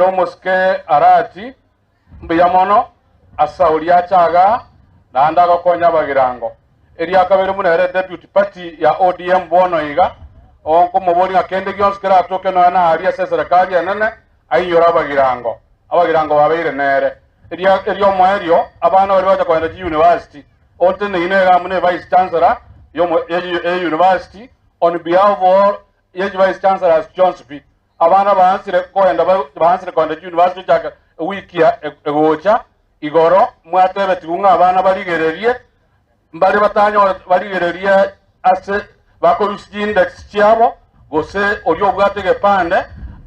Romoske arati mbiyamono asauri achaga nanda gokonya bagirango eri akabere munere deputy party ya ODM bono iga onko mubori akende gyonskera atoke no na ari serikali yanene ayora bagirango abagirango babeire nere eri omwerio abana bali baje kwenda university onte ne inega mune vice chancellor yomo university on behalf of vice chancellor Johnson abana bansire kwenda university chaka wiki ya egocha igoro mwatebe tigunga abana baligererie mbali batanyo baligererie ase bakorusi index cyabo gose oryo bwatege pande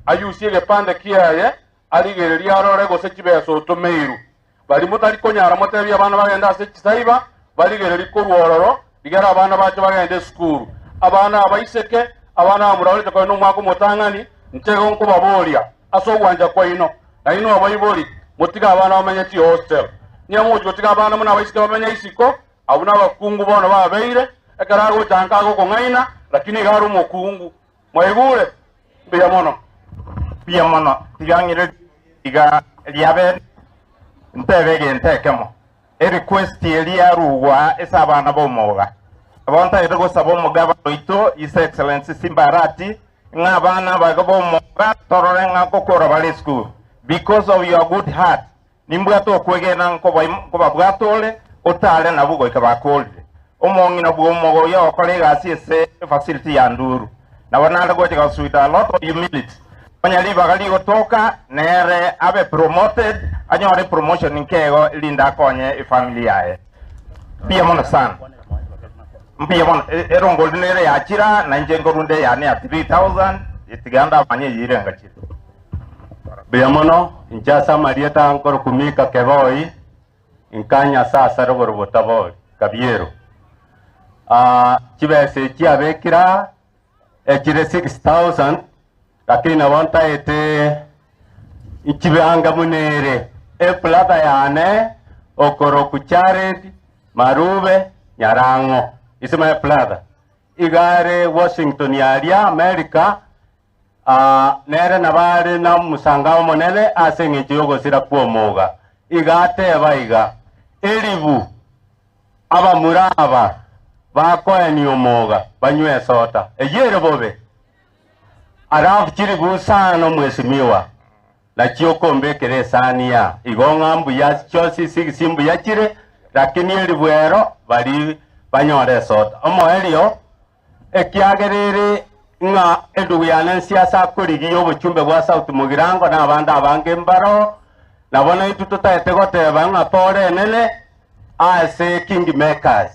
ayusiye pande kiyaye aligererie arore gose kibeso tomeiru bali mutari konyara motebi abana bagenda ase kisaiba baligererie kurwororo bigara abana bacho bagende school abana abaiseke abana amurawite kwa no mwako motangani ntego nko baboria aso gwanja kwa ino na ino abayibori motiga abana bamenye ti hostel nyamo jotiga abana muna abaisike bamenye isiko abuna bakungu bono babeire ekarago tankago ko ngaina lakini garu mokungu mwaigure biyamono tigangire iga liabe ntebege ntekemo e request elia ruwa esabana bomoga abonta ego sabo mugaba ito His Excellency Simbarati ngabana bagabo moga torore ngako kora bali school because of your good heart nimbwato kwegena nko babwatole otale nabugo ikabakolde omongi nabugo mogo yo kolega asiese facility ya nduru na wanala goje ka suita a lot of humility banyali bagali otoka nere abe promoted anyore promotion nkego linda konye family yae pia mona sana mpia mona erongol nere ya chira na njengo runde ya ne 3000 itiganda manye yire ngachira biyamono injasa marieta ankor kumika kevoi inkanya sasa robo taboi kabiero chibese chiabekira echire 6000 lakini wanta ete ichibeanga munere plata yane okoro kuchared marube nyarango isema plata igare Washington yaria America nere nabare na musangao monele asenge jogo sira kuomoga igate baiga elibu aba muraba bakoeni omoga banywe sota eyere bobe arafu chiri gusano mwesimiwa la chiokombe kere sania igonga mbu ya chosi simbu ya chire lakini elibuero bali banyore sota omo elio ekiagerere nga edu yana siasa kurigi yobo chumbe gwa South Mugirango na abanda abange mbaro nabona itututa etegote banga pore nene ase king makers